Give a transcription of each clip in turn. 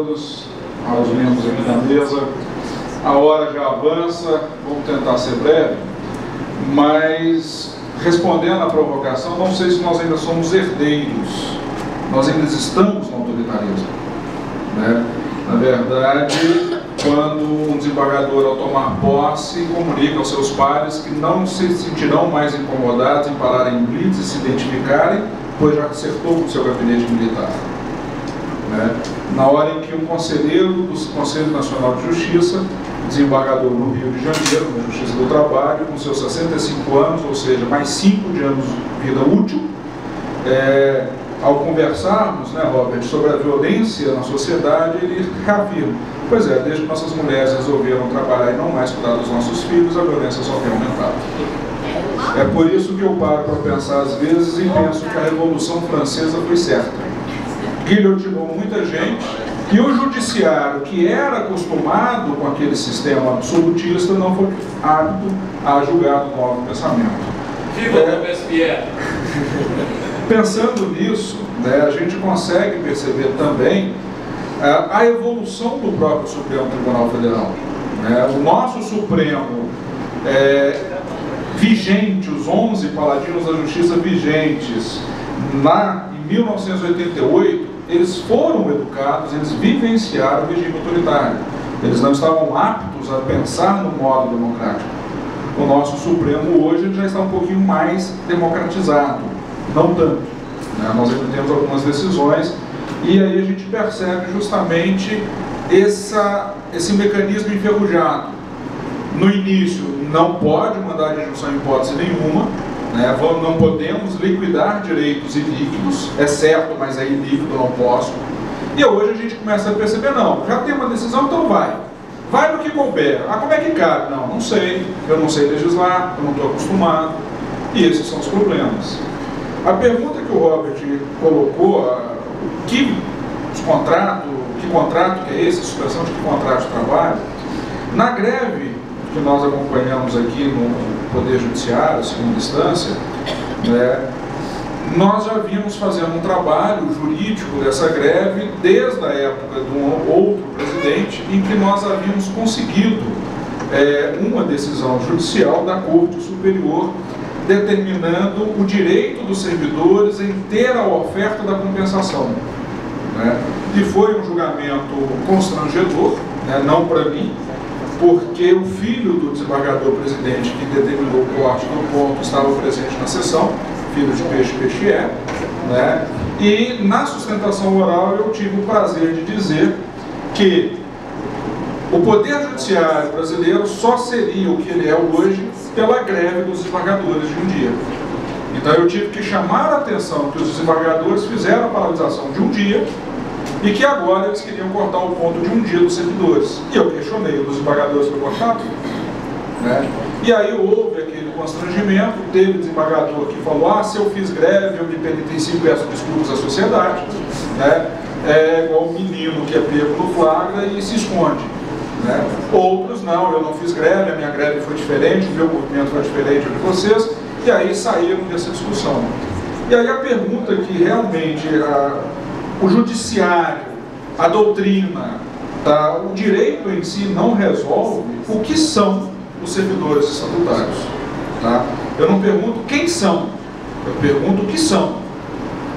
todos, aos membros aqui da mesa. A hora já avança, vamos tentar ser breve, mas respondendo à provocação, não sei se nós ainda somos herdeiros, nós ainda estamos no autoritarismo, né? Na verdade, quando um desembargador, ao tomar posse, comunica aos seus pares que não se sentirão mais incomodados em pararem em blitz e se identificarem, pois já acertou com o seu gabinete militar. Né? Na hora em que um conselheiro do Conselho Nacional de Justiça, desembargador no Rio de Janeiro, na Justiça do Trabalho, com seus 65 anos, ou seja, mais 5 de anos de vida útil, ao conversarmos, né, Robert, sobre a violência na sociedade, ele reafirma: pois é, desde que nossas mulheres resolveram trabalhar e não mais cuidar dos nossos filhos, a violência só tem aumentado. É por isso que eu paro para pensar às vezes e penso que a Revolução Francesa foi certa. Guilhotinou muita gente e o judiciário, que era acostumado com aquele sistema absolutista, não foi apto a julgar do novo pensamento. Pensando nisso, né, a gente consegue perceber também a evolução do próprio Supremo Tribunal Federal. Né? O nosso Supremo vigente, os 11 paladinos da justiça vigentes, em 1988, eles foram educados, eles vivenciaram o regime autoritário. Eles não estavam aptos a pensar no modo democrático. O nosso Supremo hoje já está um pouquinho mais democratizado, não tanto. Né? Nós ainda temos algumas decisões e aí a gente percebe justamente esse mecanismo enferrujado. No início, não pode mandar de injunção em hipótese nenhuma, né? Não podemos liquidar direitos ilíquidos, é certo, mas é ilíquido, não posso. E hoje a gente começa a perceber: não, já tem uma decisão, então vai no que couber. Como é que cabe? Não sei, eu não sei legislar, eu não estou acostumado, e esses são os problemas. A pergunta que o Robert colocou, que contrato que é esse, suspensão de que contrato de trabalho, na greve que nós acompanhamos aqui no Poder Judiciário, segunda instância, né, nós já vimos fazendo um trabalho jurídico dessa greve desde a época de um outro presidente, em que nós havíamos conseguido uma decisão judicial da Corte Superior determinando o direito dos servidores em ter a oferta da compensação. Né? E foi um julgamento constrangedor, né, não para mim, porque o filho do desembargador presidente que determinou o corte do ponto estava presente na sessão, filho de Peixe né? E na sustentação oral eu tive o prazer de dizer que o Poder Judiciário brasileiro só seria o que ele é hoje pela greve dos desembargadores de um dia. Então eu tive que chamar a atenção que os desembargadores fizeram a paralisação de um dia e que agora eles queriam cortar o ponto de um dia dos servidores. E eu questionei: os desembargadores foi cortado? Né? E aí houve aquele constrangimento, teve desembargador que falou: se eu fiz greve, eu me penitencio e peço desculpas à sociedade. Né? É igual o menino que é pego no flagra e se esconde. Né? Outros: não, eu não fiz greve, a minha greve foi diferente, o meu movimento foi diferente de vocês, e aí saíram dessa discussão. E aí a pergunta que realmente o judiciário, a doutrina, o direito em si não resolve o que são os servidores estatutários. Tá? Eu não pergunto quem são, eu pergunto o que são.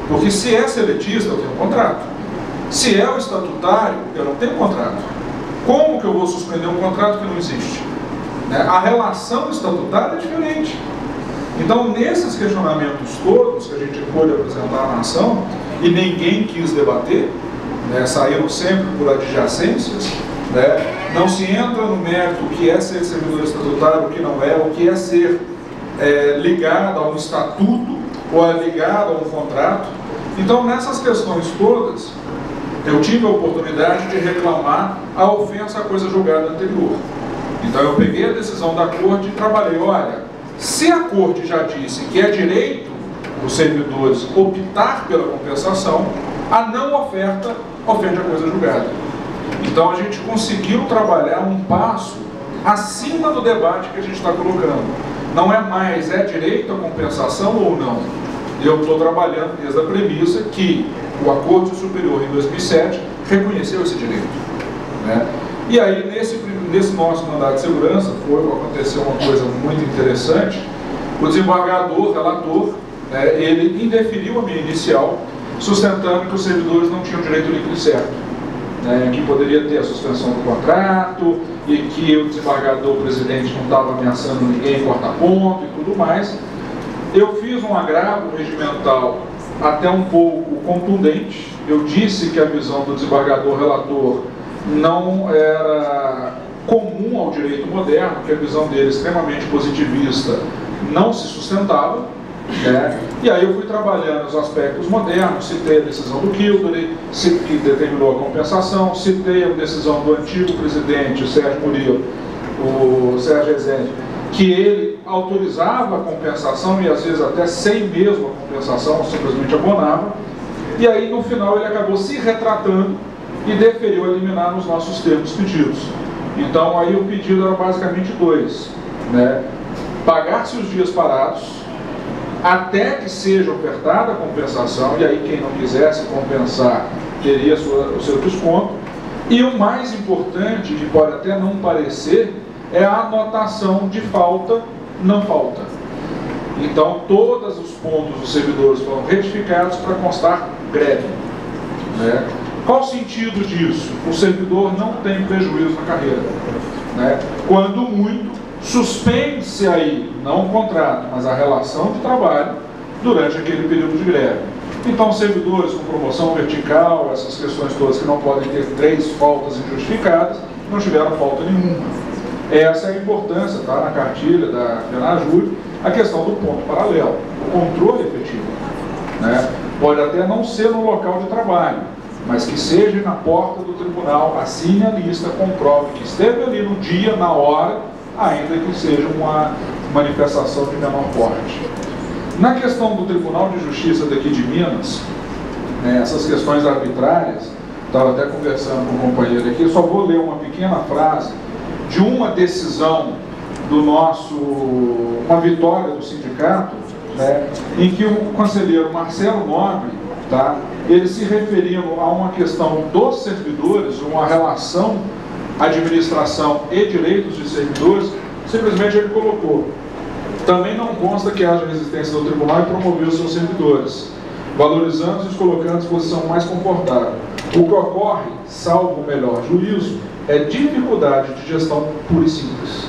Porque se é seletista, eu tenho um contrato. Se é o estatutário, eu não tenho contrato. Como que eu vou suspender um contrato que não existe? Né? A relação estatutária é diferente. Então, nesses questionamentos todos que a gente pôde apresentar à nação, e ninguém quis debater, né, saíram sempre por adjacências, né, não se entra no mérito o que é ser servidor estatutário, o que não é, o que é ser ligado a um estatuto ou é ligado a um contrato. Então, nessas questões todas, eu tive a oportunidade de reclamar a ofensa à coisa julgada anterior. Então eu peguei a decisão da Corte e trabalhei: olha, se a Corte já disse que é direito dos servidores optar pela compensação, a não oferta ofende a coisa julgada. Então a gente conseguiu trabalhar um passo acima do debate que a gente está colocando. Não é mais direito à compensação ou não. Eu estou trabalhando desde a premissa que O Acordo Superior, em 2007, reconheceu esse direito, né? E aí, nesse nosso mandato de segurança, aconteceu uma coisa muito interessante. O desembargador, relator, ele indeferiu a minha inicial, sustentando que os servidores não tinham direito líquido e certo, que poderia ter a suspensão do contrato, e que o desembargador, o presidente, não estava ameaçando ninguém, corta-ponto e tudo mais. Eu fiz um agravo regimental até um pouco contundente. Eu disse que a visão do desembargador relator não era comum ao direito moderno, que a visão dele, extremamente positivista, não se sustentava, e aí eu fui trabalhando os aspectos modernos, citei a decisão do Kildare, que determinou a compensação, citei a decisão do antigo presidente, o Sérgio Murilo, o Sérgio Rezende, que ele autorizava a compensação e às vezes até sem mesmo a compensação, simplesmente abonava, e aí no final ele acabou se retratando e deferiu eliminar nos nossos termos pedidos. Então aí o pedido era basicamente dois, pagar-se os dias parados até que seja ofertada a compensação, e aí quem não quisesse compensar teria o seu desconto, e o mais importante, que pode até não parecer, é a anotação de falta, não falta. Então todos os pontos dos servidores foram retificados para constar greve, Qual o sentido disso? O servidor não tem prejuízo na carreira, Quando muito, suspende-se aí, não o contrato, mas a relação de trabalho durante aquele período de greve. Então, servidores com promoção vertical, essas questões todas que não podem ter 3 faltas injustificadas, não tiveram falta nenhuma. Essa é a importância, está na cartilha da FENAJUDE, a questão do ponto paralelo, o controle efetivo. Pode até não ser no local de trabalho, mas que seja na porta do tribunal, assine a lista, comprove que esteve ali no dia, na hora, ainda que seja uma manifestação de menor porte. Na questão do Tribunal de Justiça daqui de Minas, essas questões arbitrárias, estava até conversando com um companheiro aqui, eu só vou ler uma pequena frase de uma decisão do uma vitória do sindicato, em que o conselheiro Marcelo Nobre, ele se referindo a uma questão dos servidores, uma relação administração e direitos de servidores, simplesmente ele colocou: também não consta que haja resistência do tribunal em promover os seus servidores, valorizando e os colocando à disposição mais confortável. O que ocorre, salvo o melhor juízo, é dificuldade de gestão pura e simples.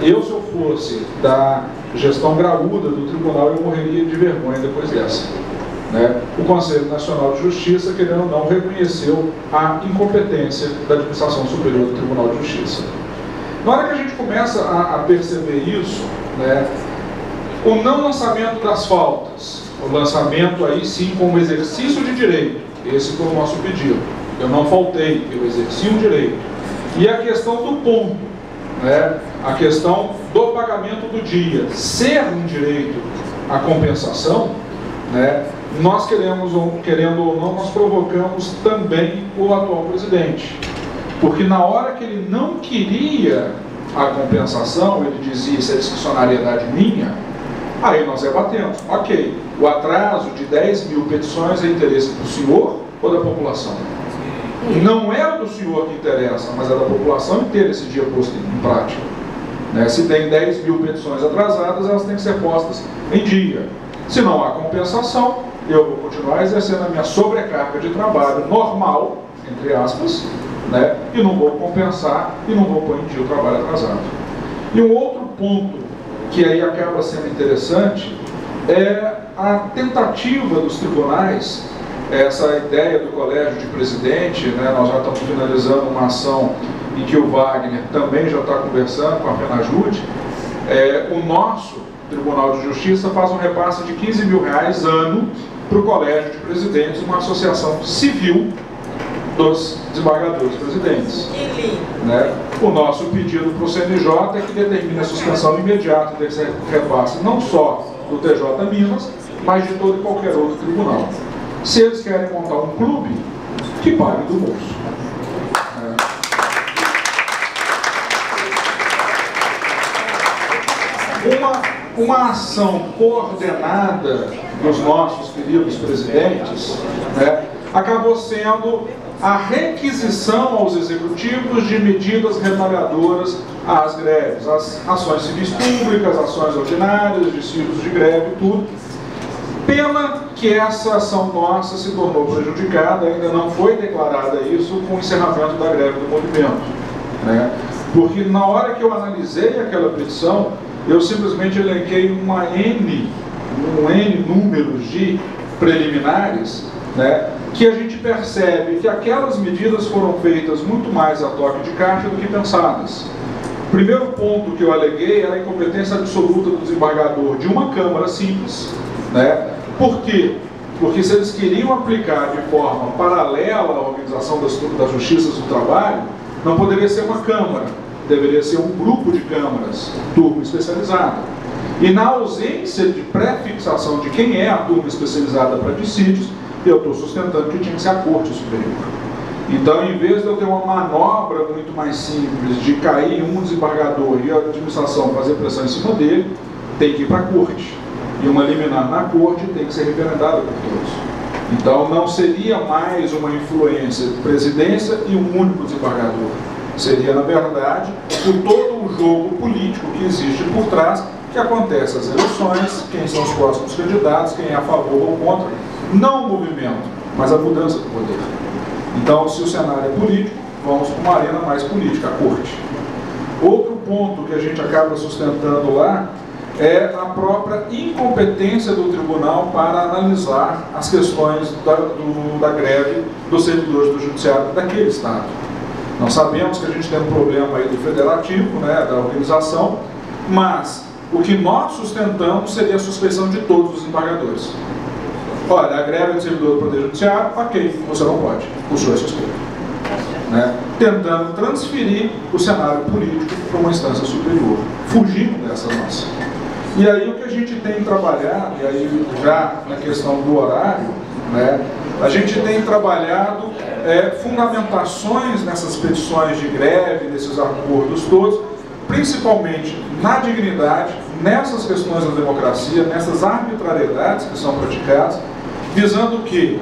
Eu, se eu fosse da gestão graúda do tribunal, eu morreria de vergonha depois dessa. O Conselho Nacional de Justiça, querendo ou não, reconheceu a incompetência da Administração Superior do Tribunal de Justiça. Na hora que a gente começa a perceber isso, o não lançamento das faltas, o lançamento aí sim como exercício de direito, esse foi o nosso pedido. Eu não faltei, eu exerci um direito. E a questão do ponto, a questão do pagamento do dia, ser um direito a compensação, nós querendo ou não, nós provocamos também o atual presidente. Porque na hora que ele não queria a compensação, ele dizia: isso é discricionariedade minha, aí nós debatemos. Ok, o atraso de 10 mil petições é interesse do senhor ou da população? Não é o do senhor que interessa, mas é da população inteira esse dia posto em prática. Se tem 10 mil petições atrasadas, elas têm que ser postas em dia. Se não há compensação, eu vou continuar exercendo a minha sobrecarga de trabalho normal, entre aspas, e não vou compensar e não vou pôr em dia o trabalho atrasado. E um outro ponto que aí acaba sendo interessante é a tentativa dos tribunais, essa ideia do colégio de presidente, nós já estamos finalizando uma ação em que o Wagner também já está conversando com a FENAJUDE. O nosso Tribunal de Justiça faz um repasse de R$15 mil ano para o colégio de presidentes, uma associação civil dos desembargadores presidentes. O nosso pedido para o CNJ é que determine a suspensão imediata desse repasse, não só do TJ Minas, mas de todo e qualquer outro tribunal. Se eles querem montar um clube, que pague do bolso. uma ação coordenada dos nossos queridos presidentes, né, acabou sendo a requisição aos executivos de medidas retaliadoras às greves, às ações civis públicas, ações ordinárias, dissídios de greve, tudo. Pena que essa ação nossa se tornou prejudicada, ainda não foi declarada isso com o encerramento da greve do movimento, né? Porque na hora que eu analisei aquela petição, eu simplesmente elenquei um N números de preliminares, né, que a gente percebe que aquelas medidas foram feitas muito mais a toque de caixa do que pensadas. O primeiro ponto que eu aleguei era a incompetência absoluta do desembargador de uma Câmara simples, né? Por quê? Porque se eles queriam aplicar de forma paralela à organização das justiças do trabalho, não poderia ser uma Câmara, deveria ser um grupo de câmaras, turma especializada. E na ausência de pré-fixação de quem é a turma especializada para dissídios, eu estou sustentando que tinha que ser a Corte Superior. Então, em vez de eu ter uma manobra muito mais simples de cair um desembargador e a administração fazer pressão em cima dele, tem que ir para a Corte. E uma liminar na Corte tem que ser referendada por todos. Então, não seria mais uma influência de presidência e um único desembargador. Seria, na verdade, todo o jogo político que existe por trás, que acontece as eleições, quem são os próximos candidatos, quem é a favor ou contra, não o movimento, mas a mudança do poder. Então, se o cenário é político, vamos para uma arena mais política, a Corte. Outro ponto que a gente acaba sustentando lá é a própria incompetência do tribunal para analisar as questões da greve dos servidores do judiciário daquele estado. Nós sabemos que a gente tem um problema aí do federativo, né, da organização, mas o que nós sustentamos seria a suspeição de todos os desembargadores. Olha, a greve do servidor do Poder Judiciário, ok, você não pode, o senhor é suspeito. Né? Tentando transferir o cenário político para uma instância superior, fugindo dessa nossa. E aí o que a gente tem trabalhado, e aí já na questão do horário, né, a gente tem trabalhado fundamentações nessas petições de greve, nesses acordos todos, principalmente na dignidade, nessas questões da democracia, nessas arbitrariedades que são praticadas, visando que,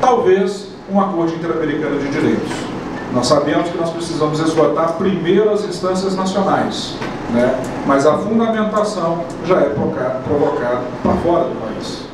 talvez, uma Corte Interamericana de Direitos. Nós sabemos que nós precisamos esgotar primeiro as instâncias nacionais, né? Mas a fundamentação já é provocada para fora do país.